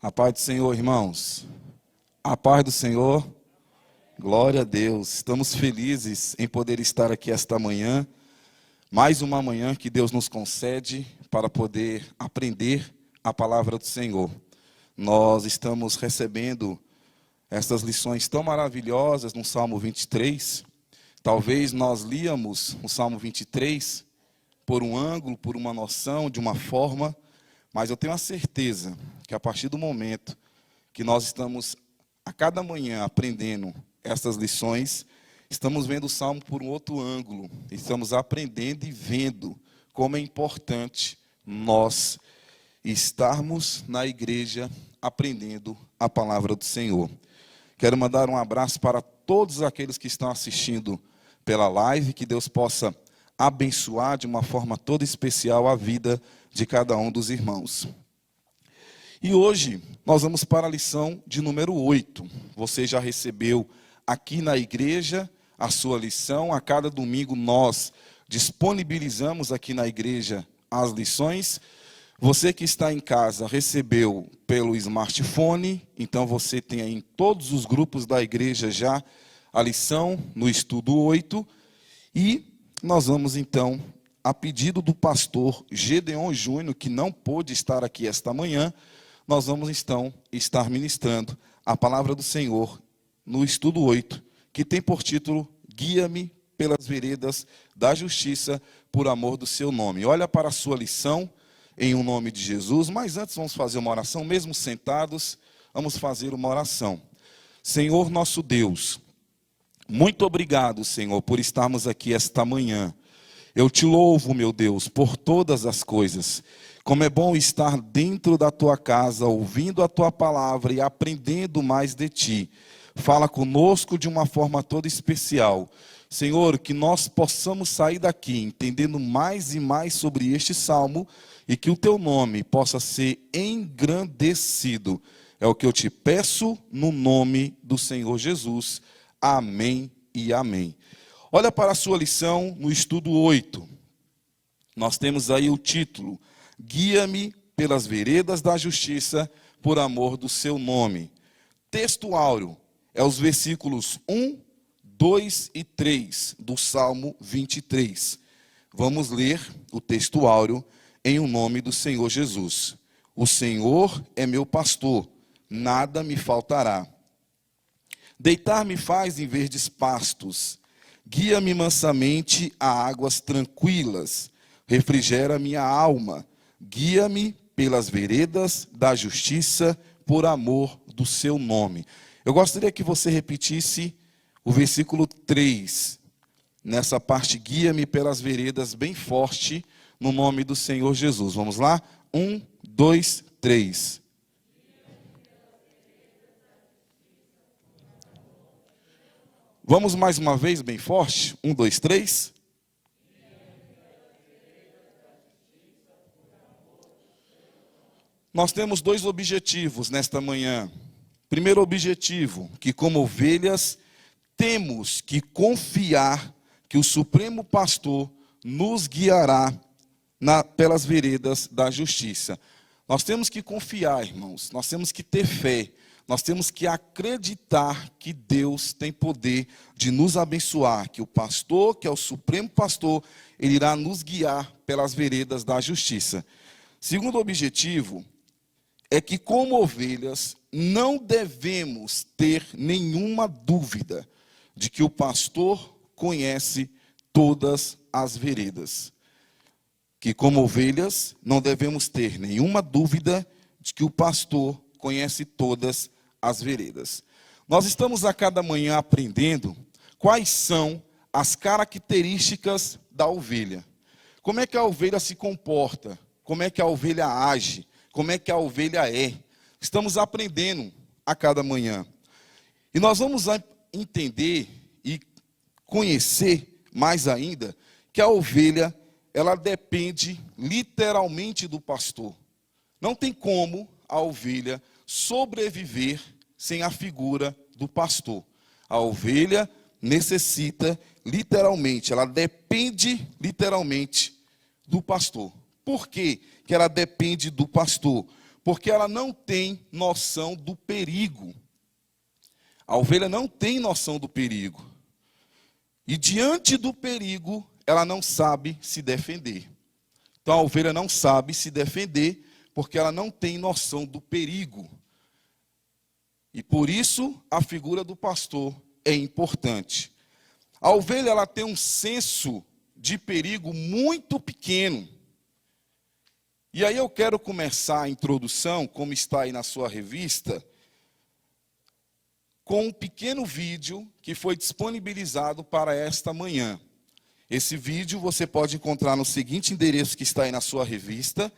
A paz do Senhor, irmãos. A paz do Senhor. Glória a Deus. Estamos felizes em poder estar aqui esta manhã. Mais uma manhã que Deus nos concede para poder aprender a palavra do Senhor. Nós estamos recebendo essas lições tão maravilhosas no Salmo 23. Talvez nós líamos o Salmo 23 por um ângulo, por uma noção, de uma forma, mas eu tenho a certeza que a partir do momento que nós estamos a cada manhã aprendendo essas lições, estamos vendo o Salmo por um outro ângulo, estamos aprendendo e vendo como é importante nós estarmos na igreja aprendendo a palavra do Senhor. Quero mandar um abraço para todos aqueles que estão assistindo pela live, que Deus possa abençoar de uma forma toda especial a vida de cada um dos irmãos. E hoje nós vamos para a lição de número 8. Você já recebeu aqui na igreja a sua lição. A cada domingo nós disponibilizamos aqui na igreja as lições. Você que está em casa recebeu pelo smartphone, então você tem aí em todos os grupos da igreja já a lição no estudo 8. E nós vamos então, a pedido do pastor Gedeon Júnior, que não pôde estar aqui esta manhã, nós vamos então estar ministrando a palavra do Senhor no estudo 8, que tem por título, Guia-me pelas veredas da justiça, por amor do seu nome. Olha para a sua lição, em um nome de Jesus, mas antes vamos fazer uma oração, mesmo sentados, vamos fazer uma oração. Senhor nosso Deus, muito obrigado, Senhor, por estarmos aqui esta manhã. Eu te louvo, meu Deus, por todas as coisas. Como é bom estar dentro da tua casa, ouvindo a tua palavra e aprendendo mais de ti. Fala conosco de uma forma toda especial. Senhor, que nós possamos sair daqui entendendo mais e mais sobre este salmo e que o teu nome possa ser engrandecido. É o que eu te peço no nome do Senhor Jesus. Amém e amém. Olha para a sua lição no estudo 8. Nós temos aí o título, Guia-me pelas veredas da justiça, por amor do seu nome. Texto áureo é os versículos 1, 2 e 3 do Salmo 23. Vamos ler o texto áureo em o nome do Senhor Jesus. O Senhor é meu pastor, nada me faltará. Deitar-me faz em verdes pastos, guia-me mansamente a águas tranquilas, refrigera minha alma, guia-me pelas veredas da justiça, por amor do seu nome. Eu gostaria que você repetisse o versículo 3, nessa parte, guia-me pelas veredas, bem forte, no nome do Senhor Jesus. Vamos lá? 1, 2, 3. Vamos mais uma vez, bem forte. 1, 2, 3. Nós temos dois objetivos nesta manhã. Primeiro objetivo, que como ovelhas, temos que confiar que o Supremo Pastor nos guiará pelas veredas da justiça. Nós temos que confiar, irmãos. Nós temos que ter fé. Nós temos que acreditar que Deus tem poder de nos abençoar, que o pastor, que é o Supremo Pastor, ele irá nos guiar pelas veredas da justiça. Segundo objetivo é que, como ovelhas, não devemos ter nenhuma dúvida de que o pastor conhece todas as veredas. Que, como ovelhas, não devemos ter nenhuma dúvida de que o pastor conhece todas as veredas. Nós estamos a cada manhã aprendendo quais são as características da ovelha. Como é que a ovelha se comporta? Como é que a ovelha age? Como é que a ovelha é? Estamos aprendendo a cada manhã. E nós vamos entender e conhecer mais ainda que a ovelha, ela depende literalmente do pastor. Não tem como a ovelha sobreviver sem a figura do pastor. A ovelha necessita literalmente, ela depende literalmente do pastor. Por que ela depende do pastor? porque ela não tem noção do perigo. A ovelha não tem noção do perigo. E diante do perigo, ela não sabe se defender. Então a ovelha não sabe se defender, porque ela não tem noção do perigo. E por isso a figura do pastor é importante. A ovelha ela tem um senso de perigo muito pequeno. E aí eu quero começar a introdução, como está aí na sua revista, com um pequeno vídeo que foi disponibilizado para esta manhã. Esse vídeo você pode encontrar no seguinte endereço que está aí na sua revista.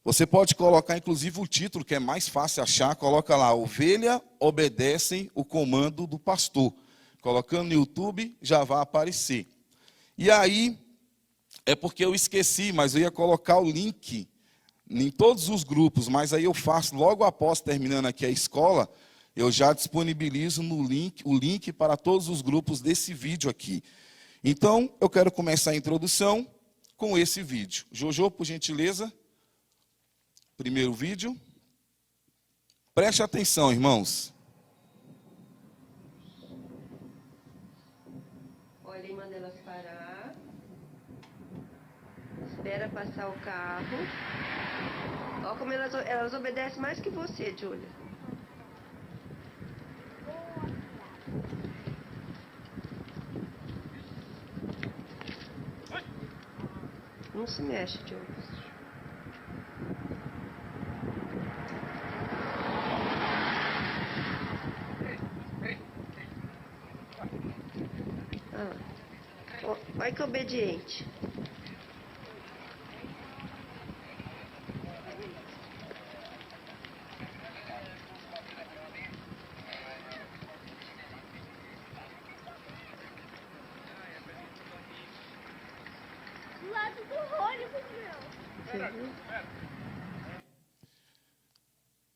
Você pode colocar inclusive o título, que é mais fácil achar, coloca lá, Ovelha obedecem o comando do pastor. Colocando no YouTube, já vai aparecer. E aí, é porque eu esqueci, mas eu ia colocar o link em todos os grupos, mas aí eu faço, logo após terminando aqui a escola, eu já disponibilizo o link para todos os grupos desse vídeo aqui. Então, eu quero começar a introdução com esse vídeo. Jojo, por gentileza, primeiro vídeo. Preste atenção, irmãos. Olha, aí manda elas parar. Espera passar o carro. Olha como elas obedecem mais que você, Júlia. Não se mexe, Júlia. Olha que obediente. Do lado do ônibus, meu.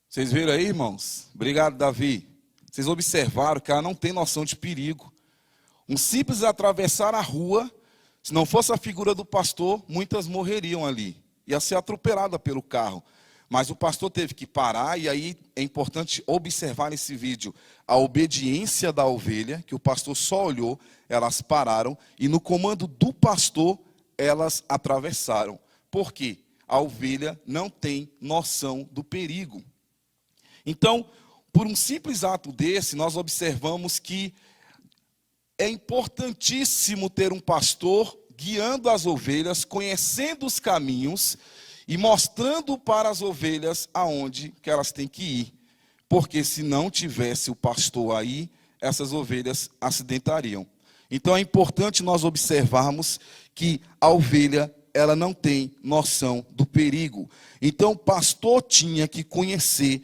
Vocês viram aí, irmãos? Obrigado, Davi. Vocês observaram que ela não tem noção de perigo. Um simples atravessar a rua, se não fosse a figura do pastor, muitas morreriam ali. Ia ser atropelada pelo carro. Mas o pastor teve que parar, e aí é importante observar nesse vídeo a obediência da ovelha, que o pastor só olhou, elas pararam, e no comando do pastor, elas atravessaram. Por quê? A ovelha não tem noção do perigo. Então, por um simples ato desse, nós observamos que é importantíssimo ter um pastor guiando as ovelhas, conhecendo os caminhos e mostrando para as ovelhas aonde que elas têm que ir. Porque se não tivesse o pastor aí, essas ovelhas acidentariam. Então é importante nós observarmos que a ovelha, ela não tem noção do perigo. Então o pastor tinha que conhecer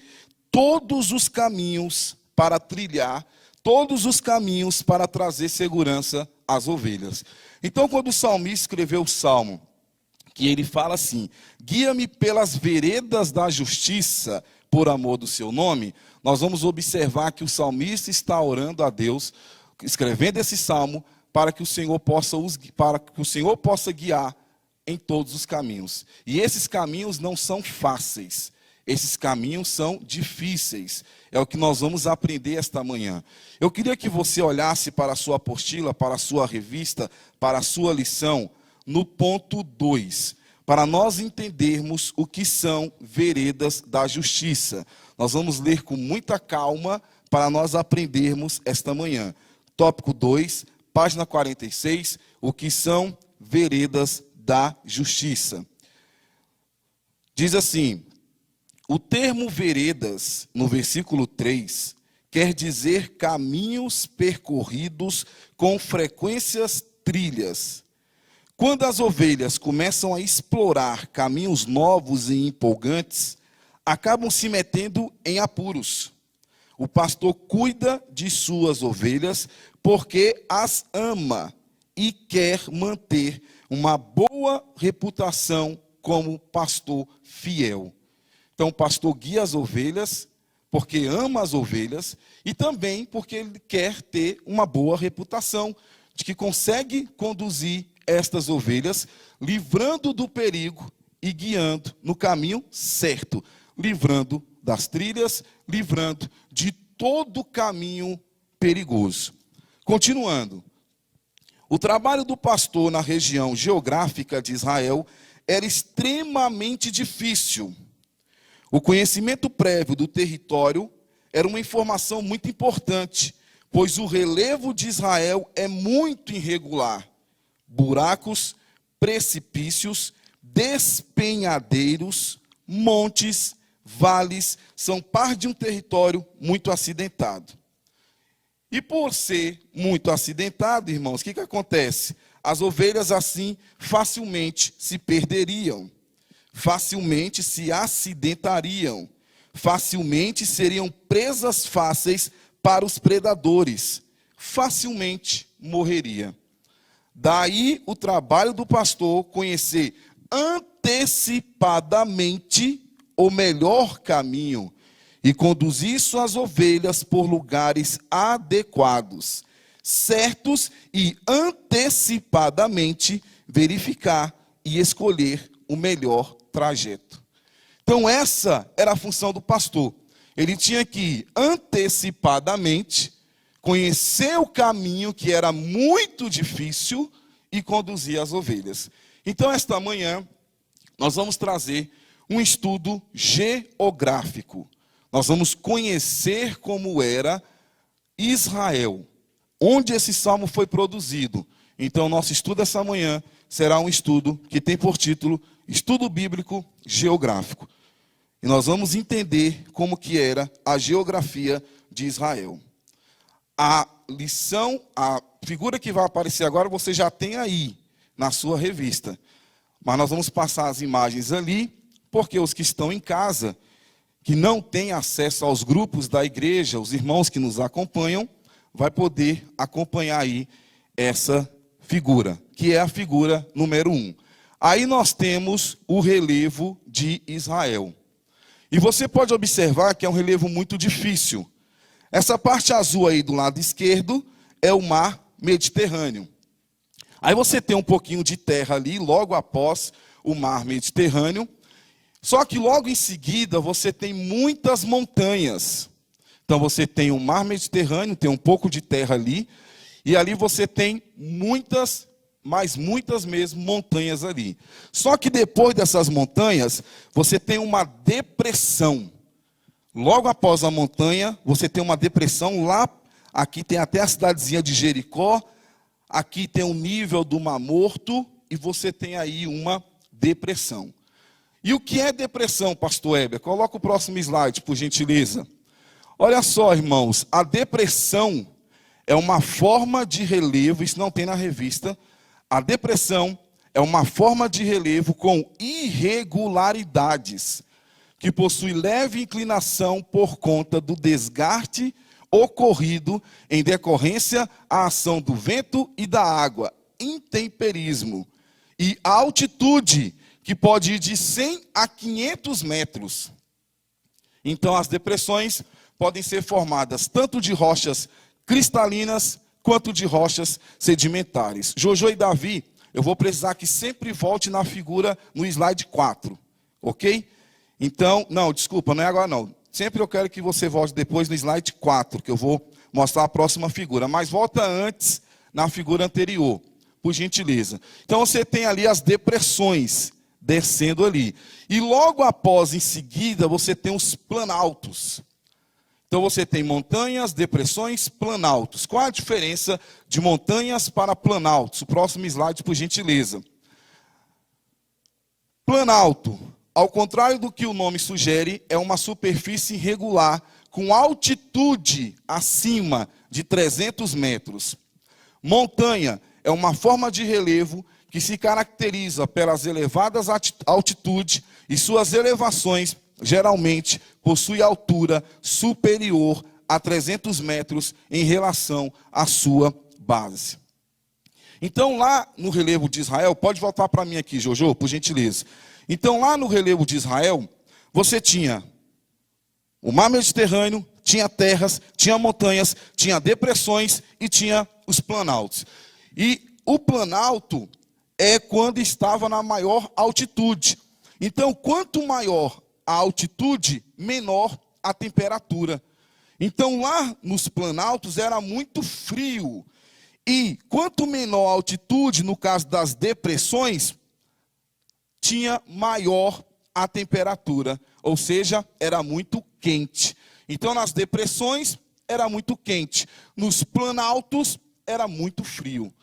todos os caminhos para trilhar, todos os caminhos para trazer segurança às ovelhas. Então, quando o salmista escreveu o salmo, que ele fala assim, guia-me pelas veredas da justiça, por amor do seu nome, nós vamos observar que o salmista está orando a Deus, escrevendo esse salmo, para que o Senhor possa guiar em todos os caminhos. E esses caminhos não são fáceis. Esses caminhos são difíceis. É o que nós vamos aprender esta manhã. Eu queria que você olhasse para a sua apostila, para a sua revista, para a sua lição, no ponto 2, para nós entendermos o que são veredas da justiça. Nós vamos ler com muita calma para nós aprendermos esta manhã. Tópico 2, página 46, o que são veredas da justiça. Diz assim: o termo veredas, no versículo 3, quer dizer caminhos percorridos com frequências trilhas. Quando as ovelhas começam a explorar caminhos novos e empolgantes, acabam se metendo em apuros. O pastor cuida de suas ovelhas porque as ama e quer manter uma boa reputação como pastor fiel. Então, o pastor guia as ovelhas, porque ama as ovelhas, e também porque ele quer ter uma boa reputação, de que consegue conduzir estas ovelhas, livrando do perigo e guiando no caminho certo. livrando das trilhas, livrando de todo caminho perigoso. Continuando, o trabalho do pastor na região geográfica de Israel era extremamente difícil. O conhecimento prévio do território era uma informação muito importante, pois o relevo de Israel é muito irregular. Buracos, precipícios, despenhadeiros, montes, vales, são parte de um território muito acidentado. E por ser muito acidentado, irmãos, o que acontece? As ovelhas assim facilmente se perderiam, facilmente se acidentariam, facilmente seriam presas fáceis para os predadores, facilmente morreria. Daí o trabalho do pastor conhecer antecipadamente o melhor caminho e conduzir suas ovelhas por lugares adequados, certos e antecipadamente verificar e escolher o melhor trajeto. Então essa era a função do pastor. Ele tinha que ir antecipadamente, conhecer o caminho que era muito difícil e conduzir as ovelhas. Então esta manhã nós vamos trazer um estudo geográfico. Nós vamos conhecer como era Israel, onde esse salmo foi produzido. Então, nosso estudo essa manhã será um estudo que tem por título Estudo Bíblico Geográfico. E nós vamos entender como que era a geografia de Israel. A lição, a figura que vai aparecer agora, você já tem aí na sua revista. Mas nós vamos passar as imagens ali, porque os que estão em casa, que não têm acesso aos grupos da igreja, os irmãos que nos acompanham, vai poder acompanhar aí essa figura, que é a figura número 1. Aí nós temos o relevo de Israel. E você pode observar que é um relevo muito difícil. Essa parte azul aí do lado esquerdo é o mar Mediterrâneo. Aí você tem um pouquinho de terra ali, logo após o mar Mediterrâneo. Só que logo em seguida você tem muitas montanhas. Então você tem o mar Mediterrâneo, tem um pouco de terra ali. E ali você tem muitas, mas muitas mesmo, montanhas ali. Só que depois dessas montanhas, você tem uma depressão. Logo após a montanha, você tem uma depressão lá. Aqui tem até a cidadezinha de Jericó. Aqui tem o nível do Mar Morto. E você tem aí uma depressão. E o que é depressão, pastor Heber? Coloca o próximo slide, por gentileza. Olha só, irmãos, a depressão é uma forma de relevo, isso não tem na revista. A depressão é uma forma de relevo com irregularidades, que possui leve inclinação por conta do desgaste ocorrido em decorrência à ação do vento e da água, intemperismo, e a altitude, que pode ir de 100 a 500 metros. Então, as depressões podem ser formadas tanto de rochas cristalinas, quanto de rochas sedimentares. Jojo e Davi, eu vou precisar que sempre volte na figura, no slide 4, ok? Então, não, desculpa, não é agora não. Sempre eu quero que você volte depois no slide 4, que eu vou mostrar a próxima figura. Mas volta antes na figura anterior, por gentileza. Então, você tem ali as depressões descendo ali. E logo após, em seguida, você tem os planaltos. Então você tem montanhas, depressões, planaltos. Qual a diferença de montanhas para planaltos? O próximo slide, por gentileza. Planalto, ao contrário do que o nome sugere, é uma superfície irregular com altitude acima de 300 metros. Montanha é uma forma de relevo que se caracteriza pelas elevadas altitudes e suas elevações geralmente possui altura superior a 300 metros em relação à sua base. Então lá no relevo de Israel, pode voltar para mim aqui, Jojo, por gentileza. Então lá no relevo de Israel, você tinha o mar Mediterrâneo, tinha terras, tinha montanhas, tinha depressões e tinha os planaltos. E o planalto é quando estava na maior altitude. Então, quanto maior a altitude, menor a temperatura. Então lá nos planaltos era muito frio. E quanto menor a altitude, no caso das depressões, tinha maior a temperatura. Ou seja, era muito quente. Então nas depressões era muito quente. Nos planaltos era muito frio.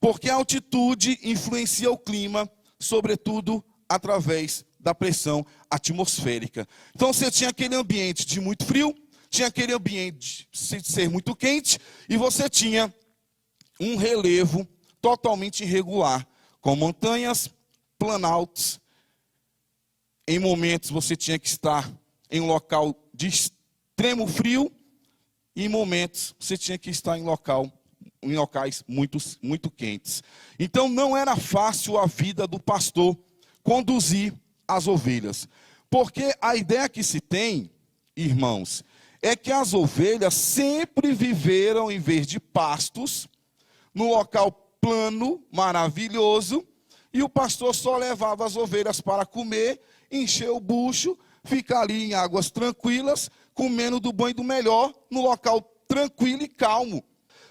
Porque a altitude influencia o clima, sobretudo através da pressão atmosférica. Então você tinha aquele ambiente de muito frio, tinha aquele ambiente de ser muito quente, e você tinha um relevo totalmente irregular, com montanhas, planaltos. Em momentos você tinha que estar em um local de extremo frio, e em momentos você tinha que estar em locais muito quentes. Então não era fácil a vida do pastor conduzir as ovelhas. Porque a ideia que se tem, irmãos, é que as ovelhas sempre viveram, em vez de pastos, num local plano, maravilhoso, e o pastor só levava as ovelhas para comer, encher o bucho, ficar ali em águas tranquilas, comendo do bom e do melhor, no local tranquilo e calmo.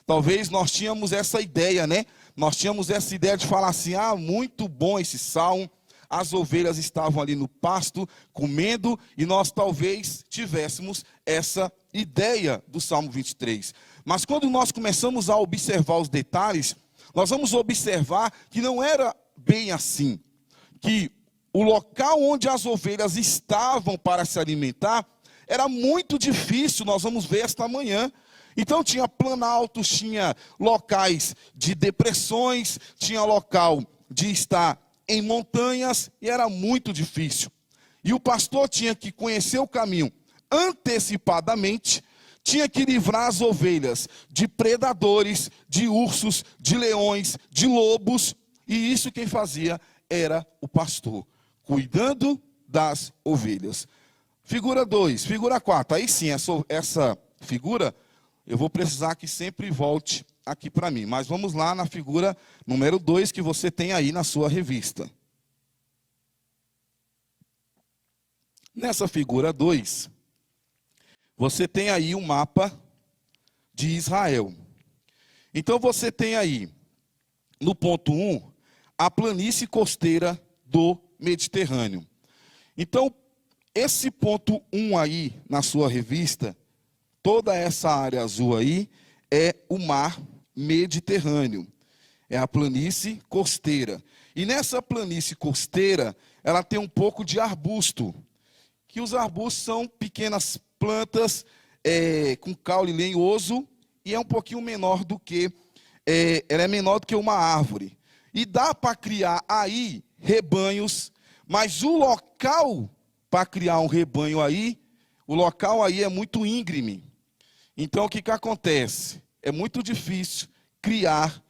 Talvez nós tínhamos essa ideia, né? Nós tínhamos essa ideia de falar assim, muito bom esse salmo, as ovelhas estavam ali no pasto, comendo, e nós talvez tivéssemos essa ideia do Salmo 23. Mas quando nós começamos a observar os detalhes, nós vamos observar que não era bem assim. Que o local onde as ovelhas estavam para se alimentar era muito difícil, nós vamos ver esta manhã. Então tinha planaltos, tinha locais de depressões, tinha local de estar em montanhas, e era muito difícil. E o pastor tinha que conhecer o caminho antecipadamente, tinha que livrar as ovelhas de predadores, de ursos, de leões, de lobos, e isso quem fazia era o pastor, cuidando das ovelhas. Figura 2, figura 4, aí sim, essa figura, eu vou precisar que sempre volte aqui para mim. Mas vamos lá na figura número 2 que você tem aí na sua revista. Nessa figura 2, você tem aí o mapa de Israel. Então você tem aí, no ponto 1, a planície costeira do Mediterrâneo. Então, esse ponto 1 aí na sua revista, toda essa área azul aí, é o mar Mediterrâneo. É a planície costeira. E nessa planície costeira, ela tem um pouco de arbusto. Que os arbustos são pequenas plantas com caule lenhoso, e é um pouquinho menor do que, ela é menor do que uma árvore. E dá para criar aí rebanhos, mas o local para criar um rebanho aí, o local aí é muito íngreme. Então o que acontece? É muito difícil criar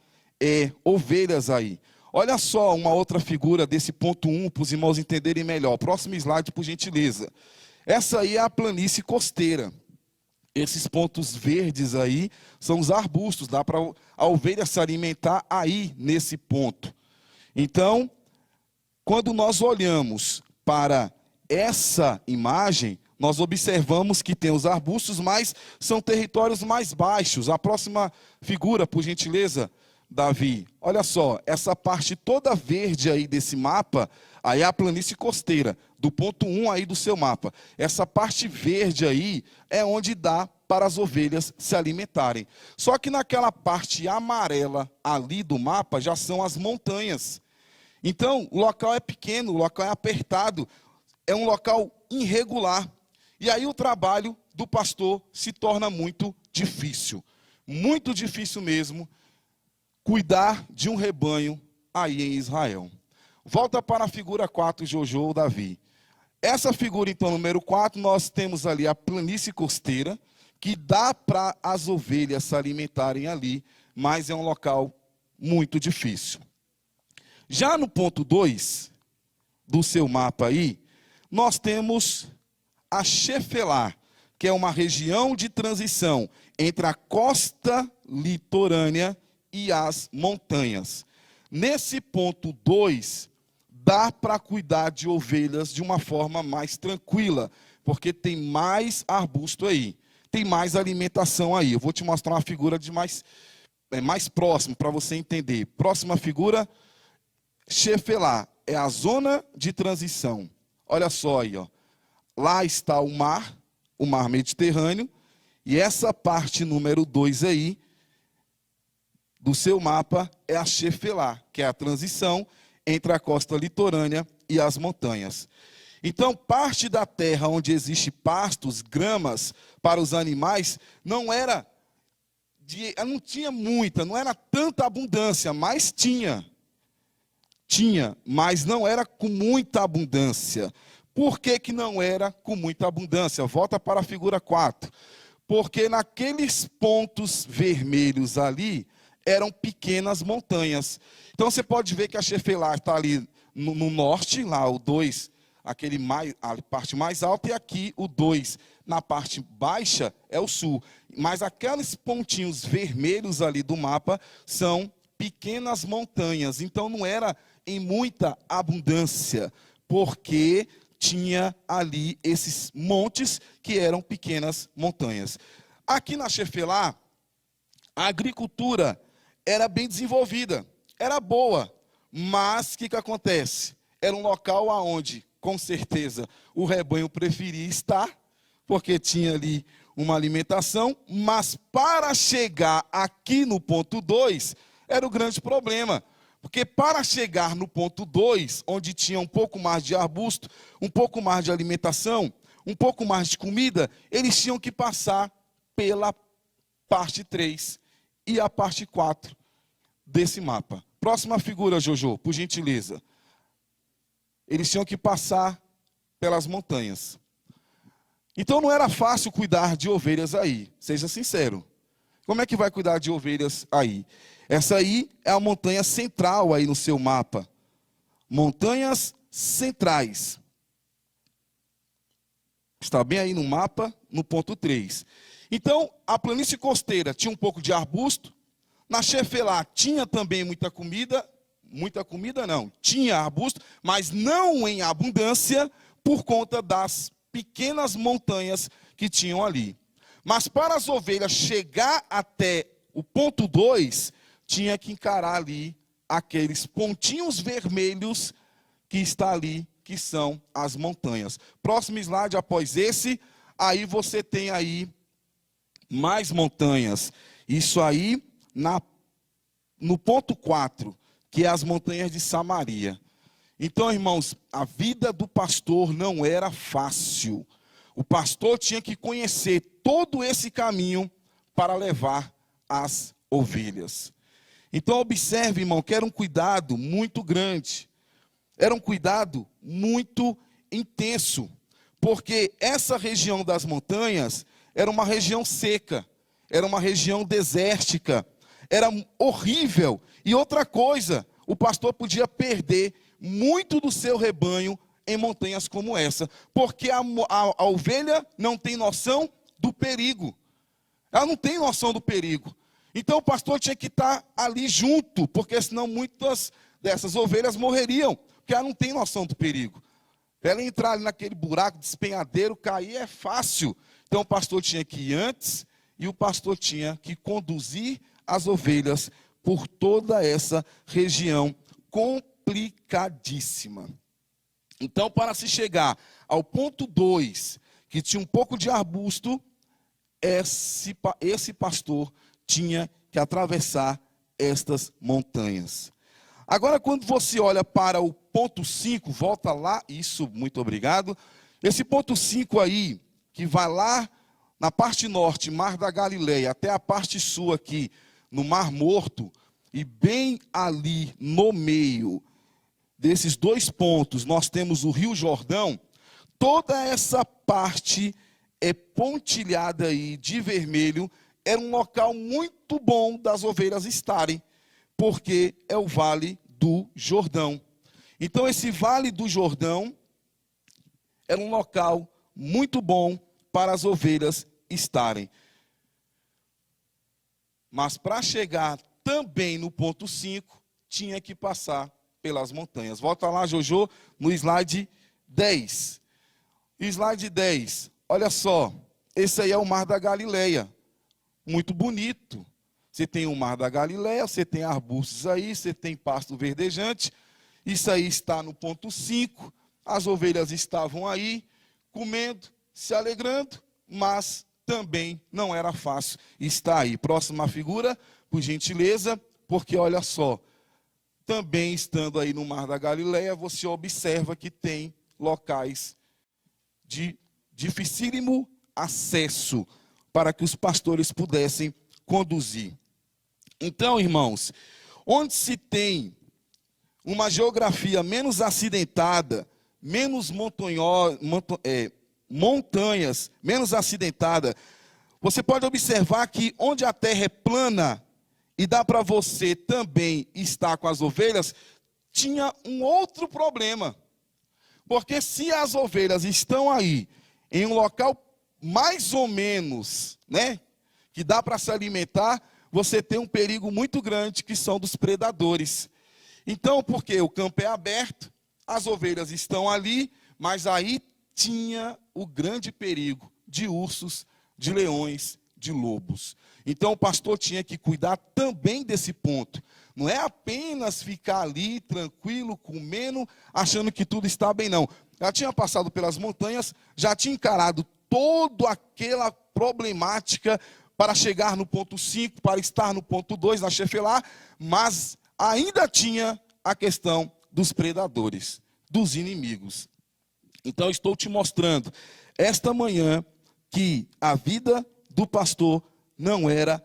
ovelhas aí. Olha só uma outra figura desse ponto 1, para os irmãos entenderem melhor. Próximo slide, por gentileza. Essa aí é a planície costeira. Esses pontos verdes aí são os arbustos. Dá para a ovelha se alimentar aí, nesse ponto. Então, quando nós olhamos para essa imagem, nós observamos que tem os arbustos, mas são territórios mais baixos. A próxima figura, por gentileza, Davi. Olha só, essa parte toda verde aí desse mapa, aí é a planície costeira, do ponto 1 aí do seu mapa. Essa parte verde aí é onde dá para as ovelhas se alimentarem. Só que naquela parte amarela ali do mapa já são as montanhas. Então, o local é pequeno, o local é apertado, é um local irregular. E aí o trabalho do pastor se torna muito difícil mesmo, cuidar de um rebanho aí em Israel. Volta para a figura 4, Jojo ou Davi. Essa figura, então, número 4, nós temos ali a planície costeira, que dá para as ovelhas se alimentarem ali, mas é um local muito difícil. Já no ponto 2 do seu mapa aí, nós temos a Shefelá, que é uma região de transição entre a costa litorânea e as montanhas. Nesse ponto 2, dá para cuidar de ovelhas de uma forma mais tranquila, porque tem mais arbusto aí, tem mais alimentação aí. Eu vou te mostrar uma figura de mais próximo para você entender. Próxima figura, Shefelá, é a zona de transição. Olha só aí, ó. Lá está o mar Mediterrâneo, e essa parte número 2 aí, do seu mapa, é a Shefelá, que é a transição entre a costa litorânea e as montanhas. Então, parte da terra onde existe pastos, gramas para os animais, não tinha muita, não era tanta abundância, mas tinha. Tinha, mas não era com muita abundância. Por que não era com muita abundância? Volta para a figura 4. Porque naqueles pontos vermelhos ali, eram pequenas montanhas. Então você pode ver que a Shefelá está ali no norte, lá o 2, a parte mais alta, e aqui o 2, na parte baixa, é o sul. Mas aqueles pontinhos vermelhos ali do mapa são pequenas montanhas. Então não era em muita abundância, porque tinha ali esses montes que eram pequenas montanhas. Aqui na Shefelá, a agricultura era bem desenvolvida, era boa, mas o que acontece? Era um local onde, com certeza, o rebanho preferia estar, porque tinha ali uma alimentação, mas para chegar aqui no ponto 2, era o grande problema. Porque para chegar no ponto 2, onde tinha um pouco mais de arbusto, um pouco mais de alimentação, um pouco mais de comida, eles tinham que passar pela parte 3 e a parte 4 desse mapa. Próxima figura, Jojo, por gentileza. Eles tinham que passar pelas montanhas. Então não era fácil cuidar de ovelhas aí, seja sincero. Como é que vai cuidar de ovelhas aí? Essa aí é a montanha central aí no seu mapa. Montanhas centrais. Está bem aí no mapa, no ponto 3. Então, a planície costeira tinha um pouco de arbusto. Na Shefelá tinha também muita comida não, tinha arbusto, mas não em abundância por conta das pequenas montanhas que tinham ali. Mas para as ovelhas chegar até o ponto 2, tinha que encarar ali aqueles pontinhos vermelhos que está ali, que são as montanhas. Próximo slide após esse, aí você tem aí mais montanhas. Isso aí no ponto 4, que é as montanhas de Samaria. Então, irmãos, a vida do pastor não era fácil. O pastor tinha que conhecer todo esse caminho para levar as ovelhas. Então, observe, irmão, que era um cuidado muito grande. Era um cuidado muito intenso. Porque essa região das montanhas era uma região seca. Era uma região desértica. Era horrível. E outra coisa, o pastor podia perder muito do seu rebanho em montanhas como essa. Porque a ovelha não tem noção do perigo. Ela não tem noção do perigo. Então o pastor tinha que estar ali junto, porque senão muitas dessas ovelhas morreriam, porque ela não tem noção do perigo. Ela entrar ali naquele buraco de despenhadeiro, cair é fácil. Então o pastor tinha que ir antes e o pastor tinha que conduzir as ovelhas por toda essa região complicadíssima. Então, para se chegar ao ponto 2, que tinha um pouco de arbusto, esse pastor tinha que atravessar estas montanhas. Agora, quando você olha para o ponto 5, volta lá, isso, muito obrigado. Esse ponto 5 aí, que vai lá na parte norte, Mar da Galileia, até a parte sul aqui, no Mar Morto, e bem ali no meio desses dois pontos, nós temos o Rio Jordão. Toda essa parte é pontilhada aí de vermelho, era um local muito bom das ovelhas estarem, porque é o Vale do Jordão. Então esse Vale do Jordão era um local muito bom para as ovelhas estarem. Mas para chegar também no ponto 5, tinha que passar pelas montanhas. Volta lá, Jojo, no slide 10. Slide 10, olha só, esse aí é o Mar da Galileia, muito bonito. Você tem o Mar da Galileia, você tem arbustos aí, você tem pasto verdejante. Isso aí está no ponto 5. As ovelhas estavam aí, comendo, se alegrando, mas também não era fácil estar aí. Próxima figura, por gentileza, porque olha só, também estando aí no Mar da Galileia, você observa que tem locais de dificílimo acesso para que os pastores pudessem conduzir. Então, irmãos, onde se tem uma geografia menos acidentada, menos montanhas, menos acidentada, você pode observar que onde a terra é plana e dá para você também estar com as ovelhas, tinha um outro problema. Porque se as ovelhas estão aí em um local mais ou menos, né, que dá para se alimentar, você tem um perigo muito grande que são dos predadores. Então, porque o campo é aberto, as ovelhas estão ali, mas aí tinha o grande perigo de ursos, de leões, de lobos. Então o pastor tinha que cuidar também desse ponto. Não é apenas ficar ali tranquilo, comendo, achando que tudo está bem, não. Já tinha passado pelas montanhas, já tinha encarado toda aquela problemática para chegar no ponto 5, para estar no ponto 2, na Shefelá, mas ainda tinha a questão dos predadores, dos inimigos. Então estou te mostrando esta manhã que a vida do pastor não era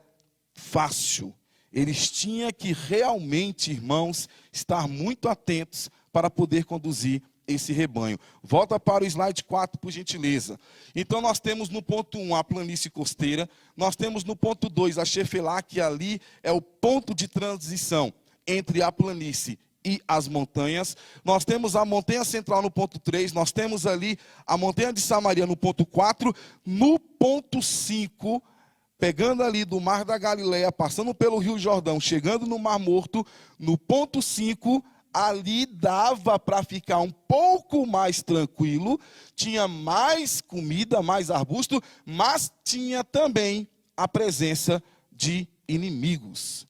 fácil. Eles tinham que realmente, irmãos, estar muito atentos para poder conduzir esse rebanho. Volta para o slide 4, por gentileza. Então nós temos no ponto 1 a planície costeira, nós temos no ponto 2 a Shefelá, que ali é o ponto de transição entre a planície e as montanhas. Nós temos a montanha central no ponto 3, nós temos ali a montanha de Samaria no ponto 4, no ponto 5, pegando ali do Mar da Galileia, passando pelo Rio Jordão, chegando no Mar Morto, no ponto 5, ali dava para ficar um pouco mais tranquilo, tinha mais comida, mais arbusto, mas tinha também a presença de inimigos.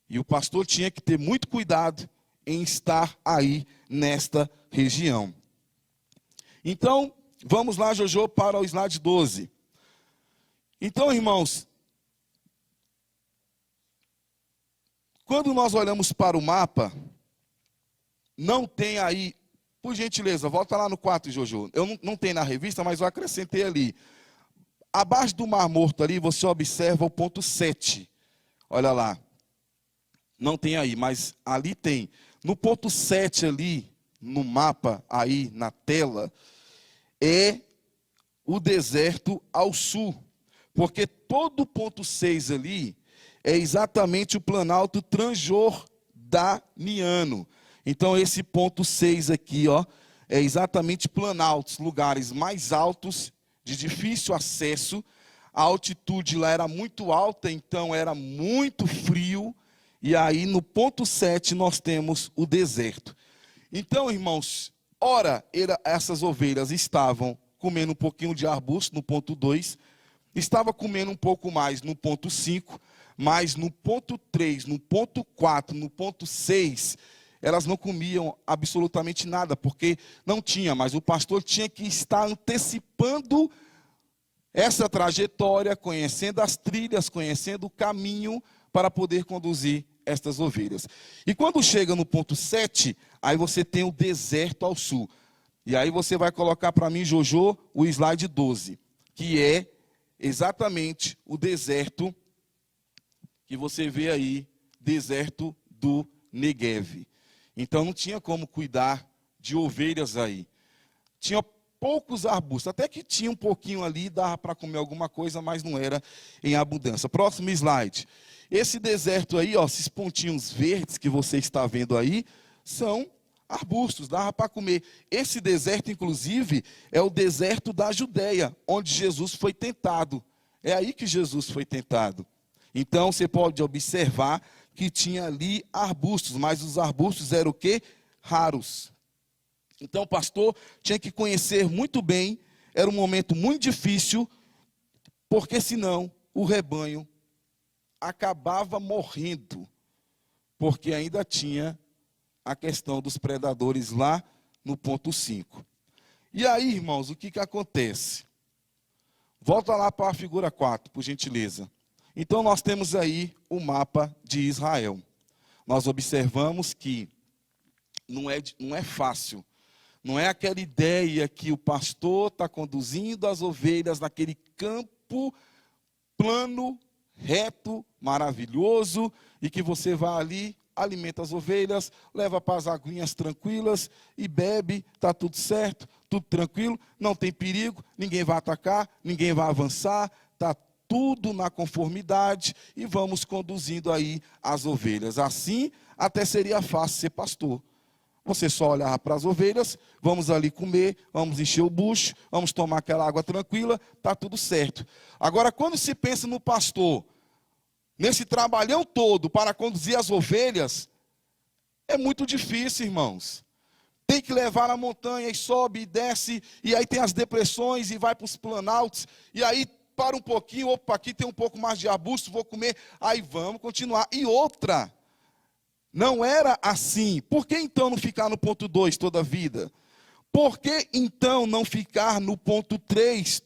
E o pastor tinha que ter muito cuidado em estar aí nesta região. Então, vamos lá, Jojo, para o slide 12. Então, irmãos, quando nós olhamos para o mapa, não tem aí, por gentileza, volta lá no 4, Jojo. Eu não tem na revista, mas eu acrescentei ali. Abaixo do Mar Morto ali, você observa o ponto 7. Olha lá. Não tem aí, mas ali tem. No ponto 7 ali, no mapa aí na tela, é o deserto ao sul. Porque todo o ponto 6 ali é exatamente o planalto transjordaniano. Então esse ponto 6 aqui, ó, é exatamente planaltos, lugares mais altos, de difícil acesso. A altitude lá era muito alta, então era muito frio. E aí no ponto 7 nós temos o deserto. Então, irmãos, ora essas ovelhas estavam comendo um pouquinho de arbusto no ponto 2, estava comendo um pouco mais no ponto 5, mas no ponto 3, no ponto 4, no ponto 6, elas não comiam absolutamente nada, porque não tinha, mas o pastor tinha que estar antecipando essa trajetória, conhecendo as trilhas, conhecendo o caminho, para poder conduzir estas ovelhas. E quando chega no ponto 7, aí você tem o deserto ao sul. E aí você vai colocar para mim, Jojo, o slide 12, que é exatamente o deserto que você vê aí, deserto do Negev. Então não tinha como cuidar de ovelhas aí. Tinha poucos arbustos, até que tinha um pouquinho ali, dava para comer alguma coisa, mas não era em abundância. Próximo slide. Esse deserto aí, ó, esses pontinhos verdes que você está vendo aí, são arbustos, dava para comer. Esse deserto, inclusive, é o deserto da Judéia, onde Jesus foi tentado. É aí que Jesus foi tentado. Então, você pode observar que tinha ali arbustos, mas os arbustos eram o quê? Raros. Então o pastor tinha que conhecer muito bem, era um momento muito difícil, porque senão o rebanho acabava morrendo, porque ainda tinha a questão dos predadores lá no ponto 5. E aí, irmãos, o que acontece? Volta lá para a figura 4, por gentileza. Então, nós temos aí o mapa de Israel. Nós observamos que não é fácil. Não é aquela ideia que o pastor está conduzindo as ovelhas naquele campo plano, reto, maravilhoso, e que você vai ali, alimenta as ovelhas, leva para as aguinhas tranquilas e bebe, está tudo certo, tudo tranquilo, não tem perigo, ninguém vai atacar, ninguém vai avançar, está tudo na conformidade e vamos conduzindo aí as ovelhas. Assim, até seria fácil ser pastor. Você só olhar para as ovelhas, vamos ali comer, vamos encher o bucho, vamos tomar aquela água tranquila, está tudo certo. Agora, quando se pensa no pastor, nesse trabalhão todo para conduzir as ovelhas, é muito difícil, irmãos. Tem que levar na montanha e sobe e desce, e aí tem as depressões e vai para os planaltos, e aí para um pouquinho, opa, aqui tem um pouco mais de arbusto, vou comer, aí vamos continuar. E outra, não era assim. Por que então não ficar no ponto 2 toda a vida? Por que então não ficar no ponto 3,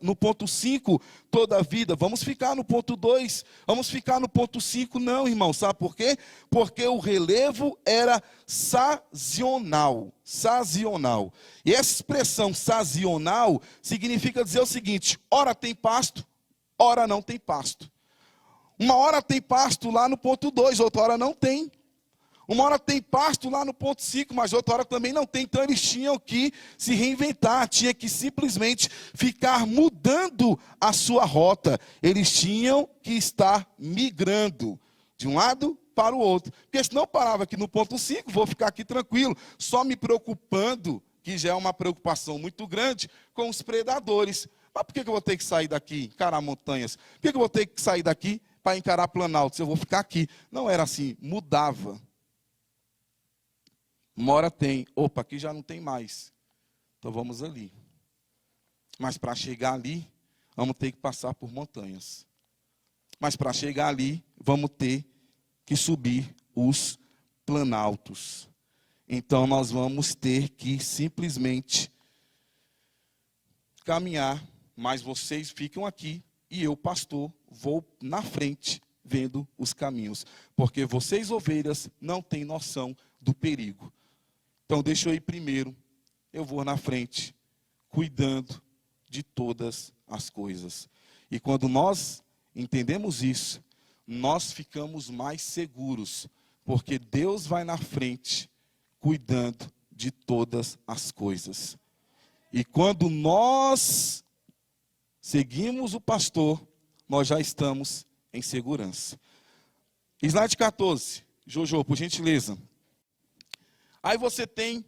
no ponto 5 toda a vida? Vamos ficar no ponto 2, vamos ficar no ponto 5, não, irmão. Sabe por quê? Porque o relevo era sazonal. Sazonal. E essa expressão sazonal significa dizer o seguinte: ora tem pasto, ora não tem pasto. Uma hora tem pasto lá no ponto 2, outra hora não tem. Uma hora tem pasto lá no ponto 5, mas outra hora também não tem. Então eles tinham que se reinventar, tinha que simplesmente ficar mudando a sua rota. Eles tinham que estar migrando de um lado para o outro. Porque senão eu parava aqui no ponto 5, vou ficar aqui tranquilo, só me preocupando, que já é uma preocupação muito grande, com os predadores. Mas por que eu vou ter que sair daqui, encarar montanhas? Por que eu vou ter que sair daqui para encarar planaltos? Eu vou ficar aqui. Não era assim, mudava. Uma hora tem, opa, aqui já não tem mais. Então vamos ali. Mas para chegar ali, vamos ter que passar por montanhas. Mas para chegar ali, vamos ter que subir os planaltos. Então nós vamos ter que simplesmente caminhar, mas vocês ficam aqui e eu, pastor, vou na frente vendo os caminhos. Porque vocês, ovelhas, não têm noção do perigo. Então, deixa eu ir primeiro, eu vou na frente, cuidando de todas as coisas. E quando nós entendemos isso, nós ficamos mais seguros, porque Deus vai na frente, cuidando de todas as coisas. E quando nós seguimos o pastor, nós já estamos em segurança. Slide 14, Jojo, por gentileza. Aí você tem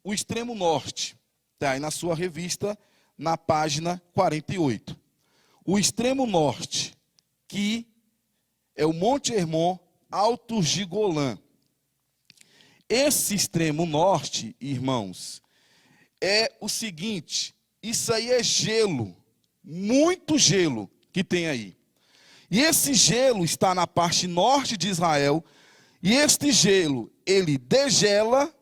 o extremo norte, está aí na sua revista, na página 48. O extremo norte, que é o Monte Hermon, Altos de Golã. Esse extremo norte, irmãos, é o seguinte: isso aí é gelo, muito gelo que tem aí. E esse gelo está na parte norte de Israel, e este gelo, ele degela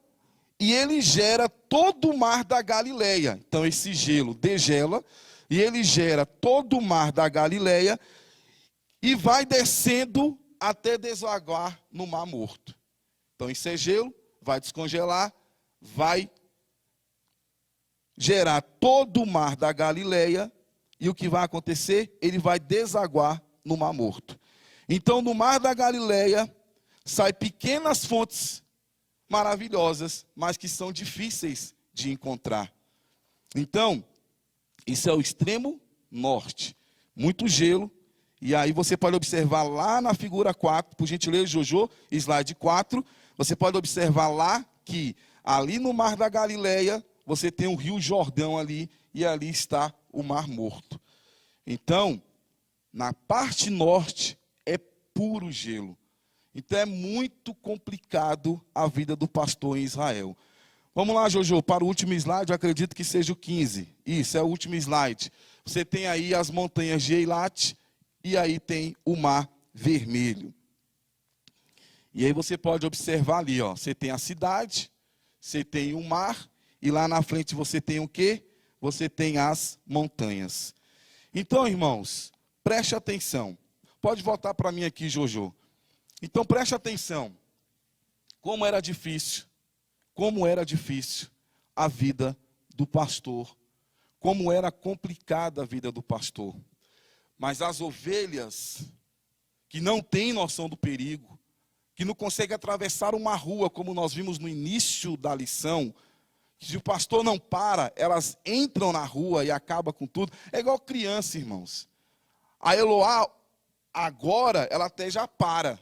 e ele gera todo o mar da Galileia. Então esse gelo degela e ele gera todo o mar da Galileia e vai descendo até desaguar no Mar Morto. Então isso é gelo, vai descongelar, vai gerar todo o mar da Galileia e o que vai acontecer? Ele vai desaguar no Mar Morto. Então no Mar da Galileia saem pequenas fontes maravilhosas, mas que são difíceis de encontrar. Então, isso é o extremo norte. Muito gelo. E aí você pode observar lá na figura 4, por gentileza, Jojo, slide 4, você pode observar lá que ali no Mar da Galileia, você tem o Rio Jordão ali, e ali está o Mar Morto. Então, na parte norte é puro gelo. Então é muito complicado a vida do pastor em Israel. Vamos lá, Jojo, para o último slide, eu acredito que seja o 15. Isso, é o último slide. Você tem aí as montanhas de Eilat e aí tem o Mar Vermelho. E aí você pode observar ali, ó, você tem a cidade, você tem o mar, e lá na frente você tem o quê? Você tem as montanhas. Então, irmãos, preste atenção. Pode voltar para mim aqui, Jojo. Então, preste atenção. Como era difícil a vida do pastor. Como era complicada a vida do pastor. Mas as ovelhas que não têm noção do perigo, que não conseguem atravessar uma rua, como nós vimos no início da lição, que se o pastor não para, elas entram na rua e acabam com tudo. É igual criança, irmãos. A Eloá, agora, ela até já para.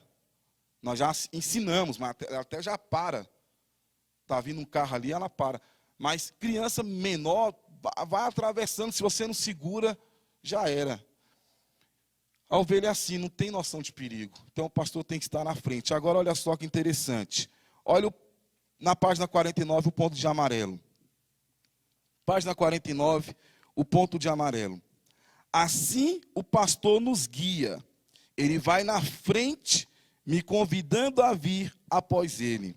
Nós já ensinamos, mas ela até já para. Está vindo um carro ali, ela para. Mas criança menor, vai atravessando, se você não segura, já era. A ovelha é assim, não tem noção de perigo. Então o pastor tem que estar na frente. Agora olha só que interessante. Olha na página 49 o ponto de amarelo. Página 49, o ponto de amarelo. Assim o pastor nos guia. Ele vai na frente, me convidando a vir após ele.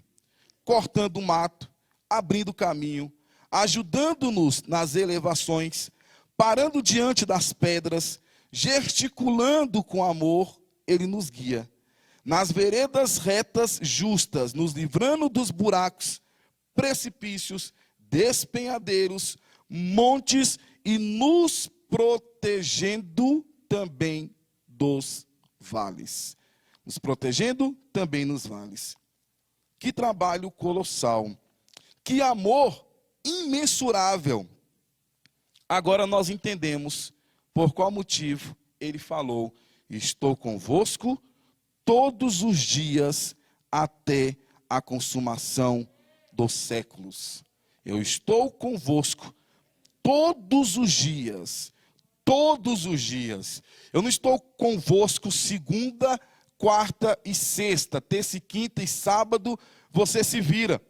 Cortando o mato, abrindo caminho, ajudando-nos nas elevações, parando diante das pedras, gesticulando com amor, ele nos guia. Nas veredas retas justas, nos livrando dos buracos, precipícios, despenhadeiros, montes e nos protegendo também dos vales. Nos protegendo também nos vales. Que trabalho colossal. Que amor imensurável. Agora nós entendemos por qual motivo ele falou: estou convosco todos os dias até a consumação dos séculos. Eu estou convosco todos os dias. Todos os dias. Eu não estou convosco segunda, quarta e sexta, terça e quinta e sábado, você se vira.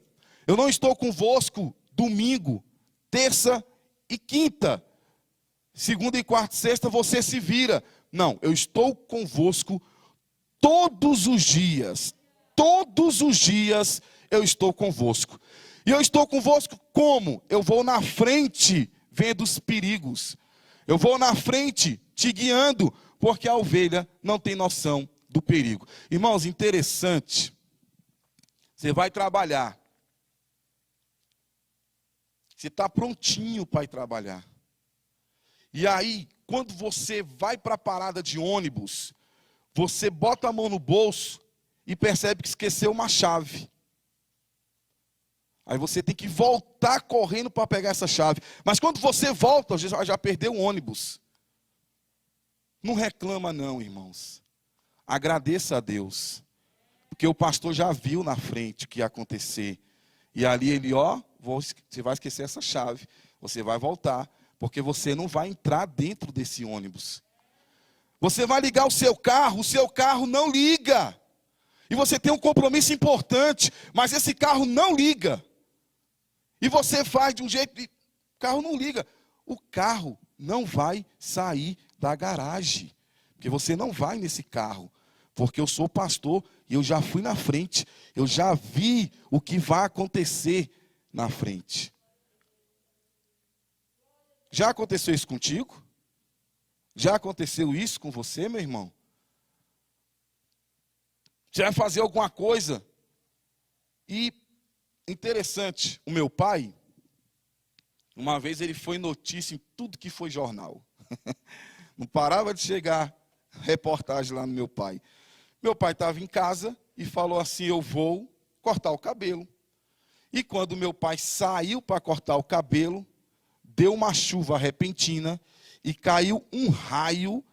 Eu não estou convosco domingo, terça e quinta. Segunda e quarta e sexta você se vira. Não, eu estou convosco todos os dias. Todos os dias eu estou convosco. E eu estou convosco como? Eu vou na frente vendo os perigos. Eu vou na frente te guiando, porque a ovelha não tem noção do perigo. Irmãos, interessante. Você vai trabalhar. Você está prontinho para ir trabalhar. E aí, quando você vai para a parada de ônibus, você bota a mão no bolso e percebe que esqueceu uma chave. Aí você tem que voltar correndo para pegar essa chave. Mas quando você volta, já perdeu o ônibus. Não reclama não, irmãos. Agradeça a Deus. Porque o pastor já viu na frente o que ia acontecer. E ali ele, você vai esquecer essa chave. Você vai voltar. Porque você não vai entrar dentro desse ônibus. Você vai ligar o seu carro não liga. E você tem um compromisso importante, mas esse carro não liga. E você faz de um jeito, o carro não liga. O carro não vai sair da garagem. Porque você não vai nesse carro. Porque eu sou pastor e eu já fui na frente. Eu já vi o que vai acontecer na frente. Já aconteceu isso contigo? Já aconteceu isso com você, meu irmão? Você vai fazer alguma coisa? E, interessante, o meu pai, uma vez ele foi notícia em tudo que foi jornal. Não parava de chegar reportagem lá no meu pai. Meu pai estava em casa e falou assim: eu vou cortar o cabelo. E quando meu pai saiu para cortar o cabelo, deu uma chuva repentina e caiu um raio,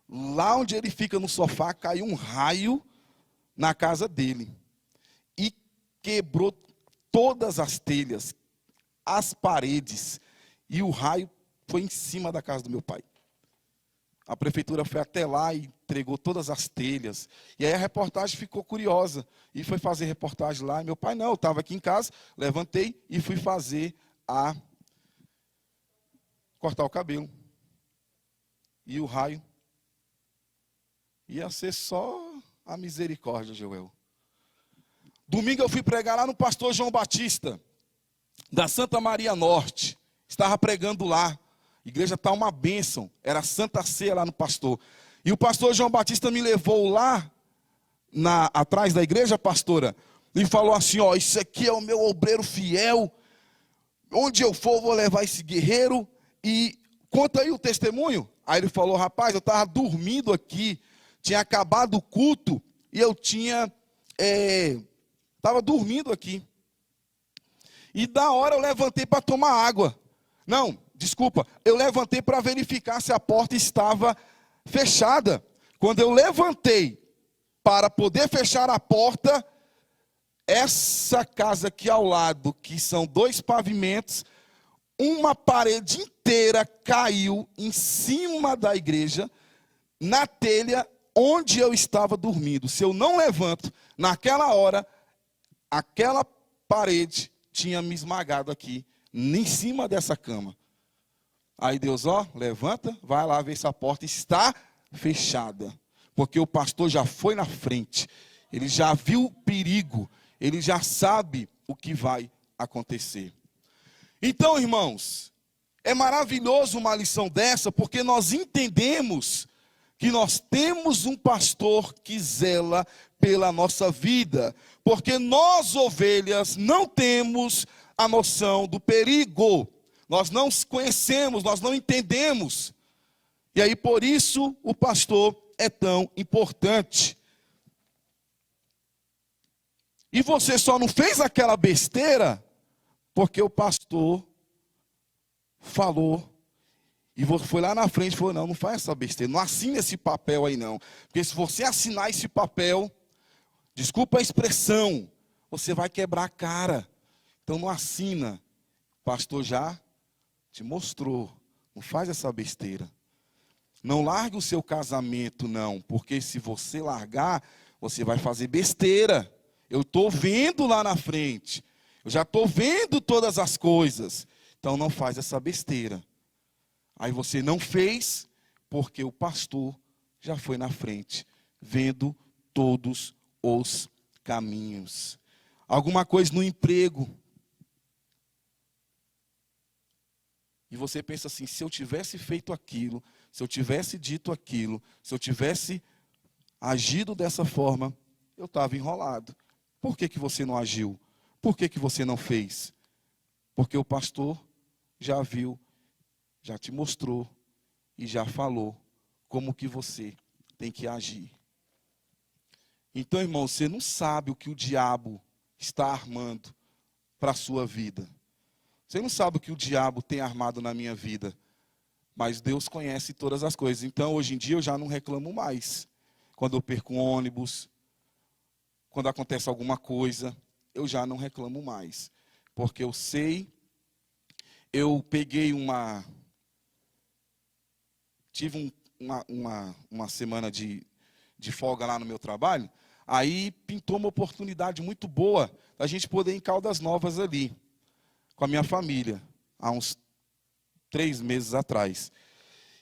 lá onde ele fica no sofá, caiu um raio na casa dele. E quebrou todas as telhas, as paredes, e o raio foi em cima da casa do meu pai. A prefeitura foi até lá e entregou todas as telhas. E aí a reportagem ficou curiosa. E foi fazer reportagem lá. E meu pai não, eu estava aqui em casa, levantei e fui fazer cortar o cabelo. E o raio ia ser só a misericórdia, Joel. Domingo eu fui pregar lá no pastor João Batista, da Santa Maria Norte. Estava pregando lá. A igreja está uma bênção. Era Santa Ceia lá no pastor. E o pastor João Batista me levou lá, atrás da igreja, pastora, e falou assim, ó, isso aqui é o meu obreiro fiel. Onde eu for, vou levar esse guerreiro. E conta aí o testemunho. Aí ele falou, rapaz, eu estava dormindo aqui. Tinha acabado o culto. E eu estava dormindo aqui. E da hora eu levantei para tomar água. Não, desculpa, eu levantei para verificar se a porta estava fechada. Quando eu levantei para poder fechar a porta, essa casa aqui ao lado, que são 2 pavimentos, uma parede inteira caiu em cima da igreja, na telha onde eu estava dormindo. Se eu não levanto, naquela hora, aquela parede tinha me esmagado aqui, em cima dessa cama. Aí Deus, ó, levanta, vai lá ver se a porta está fechada. Porque o pastor já foi na frente. Ele já viu o perigo. Ele já sabe o que vai acontecer. Então, irmãos, é maravilhoso uma lição dessa, porque nós entendemos que nós temos um pastor que zela pela nossa vida. Porque nós, ovelhas, não temos a noção do perigo. Nós não conhecemos, nós não entendemos. E aí, por isso, o pastor é tão importante. E você só não fez aquela besteira porque o pastor falou. E foi lá na frente e falou, não faz essa besteira, não assina esse papel aí não. Porque se você assinar esse papel, desculpa a expressão, você vai quebrar a cara. Então não assina. O pastor já te mostrou. Não faz essa besteira. Não largue o seu casamento, não. Porque se você largar, você vai fazer besteira. Eu estou vendo lá na frente. Eu já estou vendo todas as coisas. Então não faz essa besteira. Aí você não fez, porque o pastor já foi na frente, vendo todos os caminhos. Alguma coisa no emprego. E você pensa assim, se eu tivesse feito aquilo, se eu tivesse dito aquilo, se eu tivesse agido dessa forma, eu estava enrolado. Por que você não agiu? Por que você não fez? Porque o pastor já viu, já te mostrou e já falou como que você tem que agir. Então, irmão, você não sabe o que o diabo está armando para a sua vida. Você não sabe o que o diabo tem armado na minha vida. Mas Deus conhece todas as coisas. Então, hoje em dia, eu já não reclamo mais. Quando eu perco um ônibus, quando acontece alguma coisa, eu já não reclamo mais. Porque eu sei, eu peguei tive uma semana de folga lá no meu trabalho, aí pintou uma oportunidade muito boa da gente poder ir em Caldas Novas ali, com a minha família, há uns 3 meses atrás.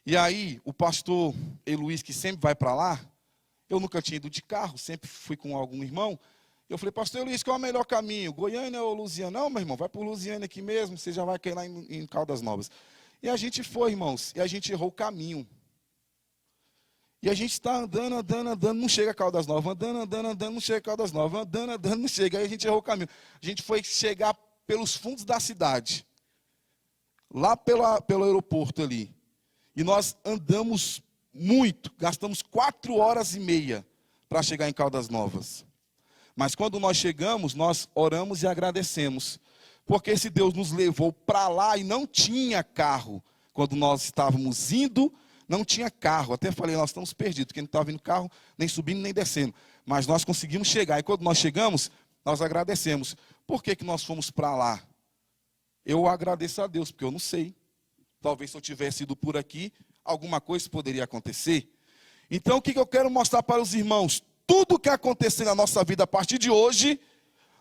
E aí, o pastor Eluís, que sempre vai para lá, eu nunca tinha ido de carro, sempre fui com algum irmão. Eu falei, pastor Eluís, qual é o melhor caminho? Goiânia ou Lusiana? Não, meu irmão, vai para Lusiana aqui mesmo, você já vai cair lá em Caldas Novas. E a gente foi, irmãos, e a gente errou o caminho. E a gente está andando, não chega a Caldas Novas, andando, não chega a Caldas Novas, andando, não chega. Aí a gente errou o caminho. A gente foi chegar pelos fundos da cidade, lá pelo aeroporto ali. E nós andamos muito, gastamos 4h30 para chegar em Caldas Novas. Mas quando nós chegamos, nós oramos e agradecemos. Porque esse Deus nos levou para lá e não tinha carro. Quando nós estávamos indo, não tinha carro. Até falei, nós estamos perdidos, porque não estava vindo carro, nem subindo, nem descendo. Mas nós conseguimos chegar. E quando nós chegamos, nós agradecemos. Por que nós fomos para lá? Eu agradeço a Deus, porque eu não sei. Talvez se eu tivesse ido por aqui, alguma coisa poderia acontecer. Então, o que eu quero mostrar para os irmãos? Tudo que acontecer na nossa vida a partir de hoje,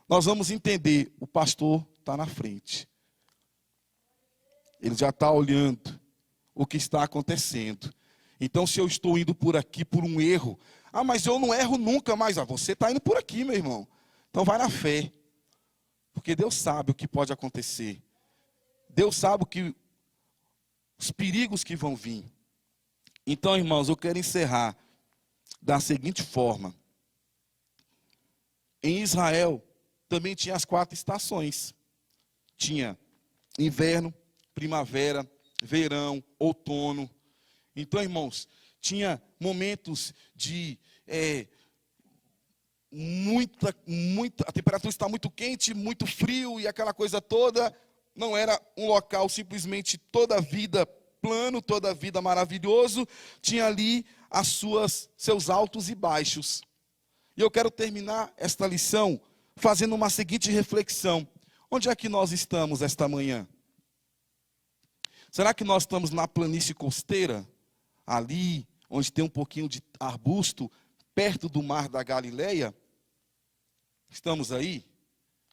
nós vamos entender, o pastor está na frente. Ele já está olhando o que está acontecendo. Então, se eu estou indo por aqui por um erro, mas eu não erro nunca mais. Você está indo por aqui, meu irmão. Então, vai na fé. Porque Deus sabe o que pode acontecer. Deus sabe os perigos que vão vir. Então, irmãos, eu quero encerrar da seguinte forma. Em Israel, também tinha as 4 estações. Tinha inverno, primavera, verão, outono. Então, irmãos, tinha momentos de a temperatura está muito quente, muito frio e aquela coisa toda. Não era um local simplesmente toda a vida plano, toda a vida maravilhoso. Tinha ali seus altos e baixos. E eu quero terminar esta lição fazendo uma seguinte reflexão. Onde é que nós estamos esta manhã? Será que nós estamos na planície costeira? Ali, onde tem um pouquinho de arbusto, perto do mar da Galileia? Estamos aí?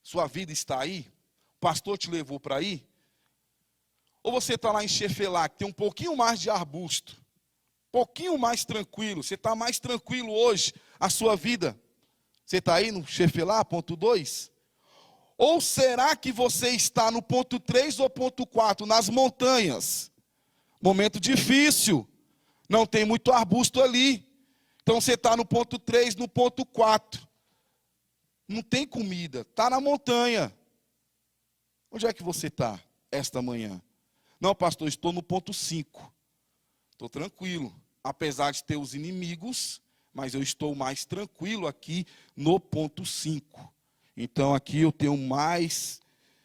Sua vida está aí? O pastor te levou para aí? Ou você está lá em Shefelá, que tem um pouquinho mais de arbusto, pouquinho mais tranquilo, você está mais tranquilo hoje, a sua vida? Você está aí no Shefelá, ponto 2? Ou será que você está no ponto 3 ou ponto 4, nas montanhas? Momento difícil, não tem muito arbusto ali. Então você está no ponto 3, no ponto 4. Não tem comida, está na montanha. Onde é que você está esta manhã? Não, pastor, estou no ponto 5. Estou tranquilo, apesar de ter os inimigos, mas eu estou mais tranquilo aqui no ponto 5. Então aqui eu tenho mais,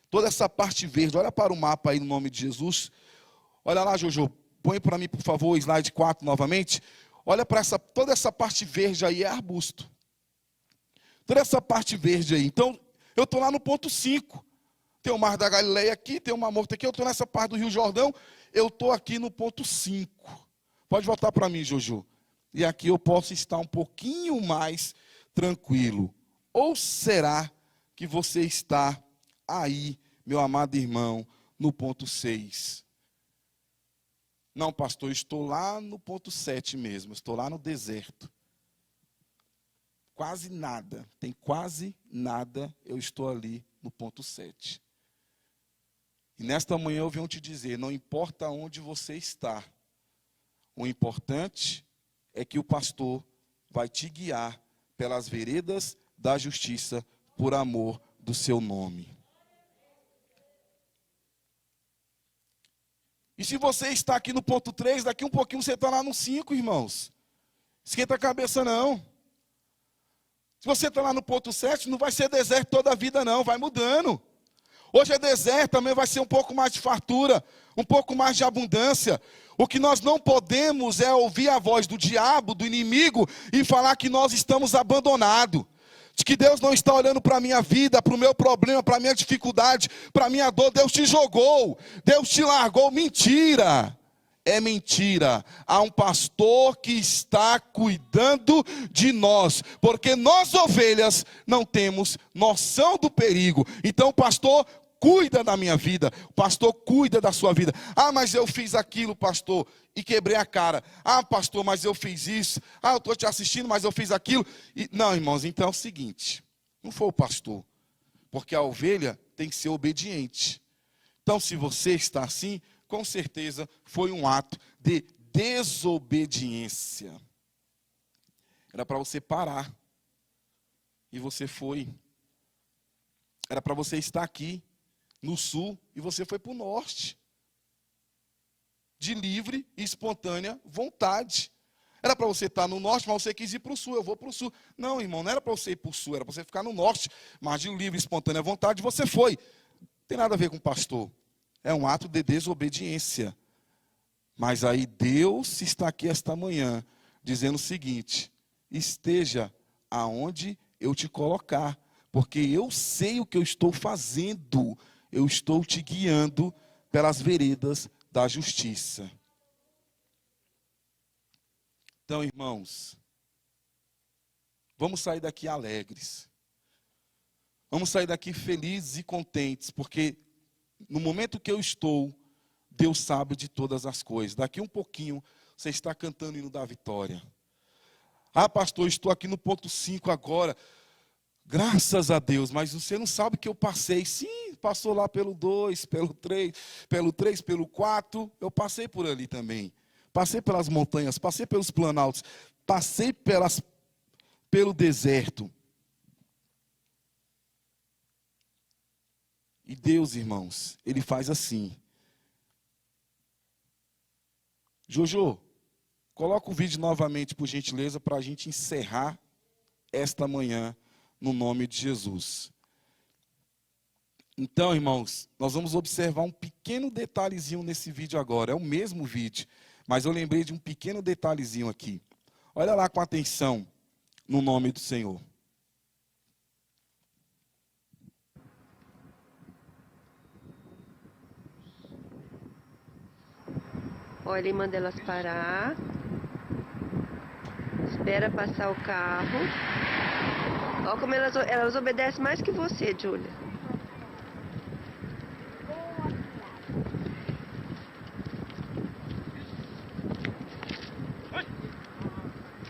toda essa parte verde. Olha para o mapa aí no nome de Jesus. Olha lá, Jojo, põe para mim, por favor, o slide 4 novamente. Olha para toda essa parte verde aí, é arbusto. Toda essa parte verde aí. Então, eu estou lá no ponto 5. Tem o Mar da Galileia aqui, tem o Mar Morto aqui. Eu estou nessa parte do Rio Jordão. Eu estou aqui no ponto 5. Pode voltar para mim, Jojo. E aqui eu posso estar um pouquinho mais tranquilo. Ou será que você está aí, meu amado irmão, no ponto 6? Não, pastor, estou lá no ponto 7 mesmo. Estou lá no deserto. Quase nada, tem quase nada, eu estou ali no ponto 7. E nesta manhã eu venho te dizer, não importa onde você está, o importante é que o pastor vai te guiar pelas veredas da justiça, por amor do seu nome. E se você está aqui no ponto 3, daqui um pouquinho você está lá no 5, irmãos. Esquenta a cabeça não. Se você está lá no ponto 7, não vai ser deserto toda a vida não, vai mudando. Hoje é deserto, também vai ser um pouco mais de fartura, um pouco mais de abundância. O que nós não podemos é ouvir a voz do diabo, do inimigo, e falar que nós estamos abandonados. De que Deus não está olhando para a minha vida, para o meu problema, para a minha dificuldade, para a minha dor. Deus te jogou, Deus te largou. Mentira. É mentira. Há um pastor que está cuidando de nós, porque nós ovelhas não temos noção do perigo. Então o pastor cuida da minha vida, o pastor cuida da sua vida. Mas eu fiz aquilo, pastor, e quebrei a cara. Pastor, mas eu fiz isso. Eu estou te assistindo, mas eu fiz aquilo. Não, irmãos, então é o seguinte, não foi o pastor, porque a ovelha tem que ser obediente. Então se você está assim, com certeza foi um ato de desobediência. Era para você parar. E você foi. Era para você estar aqui, no sul, e você foi para o norte. De livre e espontânea vontade. Era para você estar no norte, mas você quis ir para o sul, eu vou para o sul. Não, irmão, não era para você ir para o sul, era para você ficar no norte. Mas de livre e espontânea vontade, você foi. Não tem nada a ver com o pastor. É um ato de desobediência. Mas aí Deus está aqui esta manhã, dizendo o seguinte: esteja aonde eu te colocar, porque eu sei o que eu estou fazendo. Eu estou te guiando pelas veredas da justiça. Então, irmãos, vamos sair daqui alegres. Vamos sair daqui felizes e contentes, porque no momento que eu estou, Deus sabe de todas as coisas. Daqui um pouquinho, você está cantando o hino da vitória. Ah, pastor, estou aqui no ponto 5 agora. Graças a Deus, mas você não sabe que eu passei. Sim, passou lá pelo 2, pelo 3, pelo 4. Eu passei por ali também. Passei pelas montanhas, passei pelos planaltos, passei pelo deserto. E Deus, irmãos, Ele faz assim. Jojo, coloca o vídeo novamente, por gentileza, para a gente encerrar esta manhã, no nome de Jesus. Então, irmãos, nós vamos observar um pequeno detalhezinho nesse vídeo agora. É o mesmo vídeo, mas eu lembrei de um pequeno detalhezinho aqui. Olha lá com atenção, no nome do Senhor. Olha, ele manda elas parar. Espera passar o carro. Olha como elas obedecem mais que você, Júlia.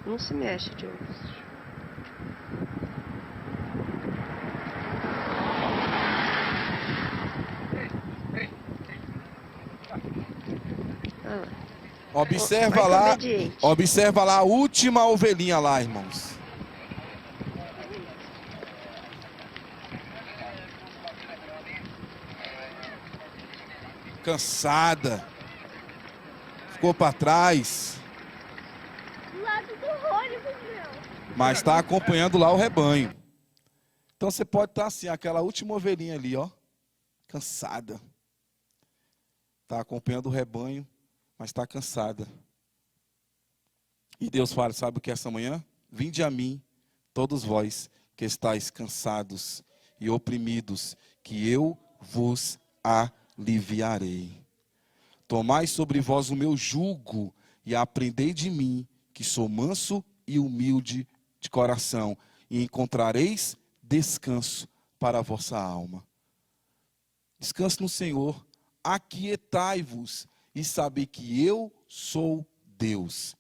Não se mexe, Júlia. Observa Vai lá, obediente. observa lá a última ovelhinha lá, irmãos. Cansada. Ficou para trás. Do lado do ônibus, meu. Mas está acompanhando lá o rebanho. Então você pode estar assim, aquela última ovelhinha ali, ó. Cansada. Está acompanhando o rebanho, mas está cansada. E Deus fala, sabe o que é essa manhã? Vinde a mim, todos vós que estáis cansados e oprimidos, que eu vos aliviarei. Tomai sobre vós o meu jugo e aprendei de mim, que sou manso e humilde de coração, e encontrareis descanso para a vossa alma. Descanse no Senhor, aquietai-vos e sabei que eu sou Deus.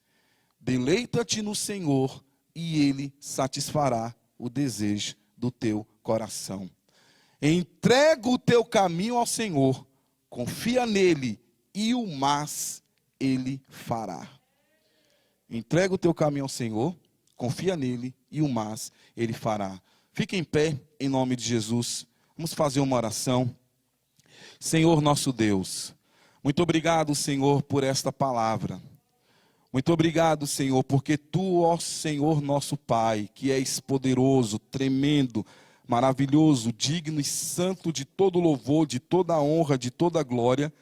Deleita-te no Senhor e Ele satisfará o desejo do teu coração. Entrega o teu caminho ao Senhor, confia nele e o mais Ele fará. Entrega o teu caminho ao Senhor, confia nele e o mais Ele fará. Fique em pé em nome de Jesus. Vamos fazer uma oração. Senhor nosso Deus, muito obrigado, Senhor, por esta palavra. Muito obrigado, Senhor, porque Tu, ó Senhor nosso Pai, que és poderoso, tremendo, maravilhoso, digno e santo de todo louvor, de toda honra, de toda glória,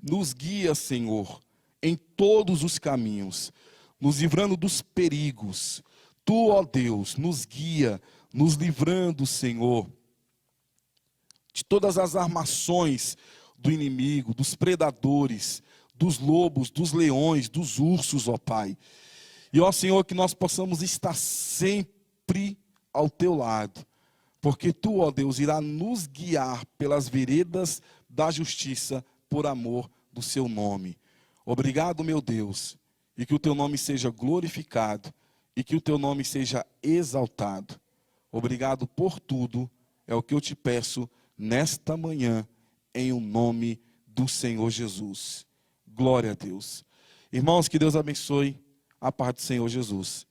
nos guia, Senhor, em todos os caminhos, nos livrando dos perigos. Tu, ó Deus, nos guia, nos livrando, Senhor, de todas as armações do inimigo, dos predadores, dos lobos, dos leões, dos ursos, ó Pai. E, ó Senhor, que nós possamos estar sempre ao Teu lado, porque Tu, ó Deus, irá nos guiar pelas veredas da justiça, por amor do Seu nome. Obrigado, meu Deus, e que o Teu nome seja glorificado, e que o Teu nome seja exaltado. Obrigado por tudo, é o que eu te peço nesta manhã, em o nome do Senhor Jesus. Glória a Deus. Irmãos, que Deus abençoe a paz do Senhor Jesus.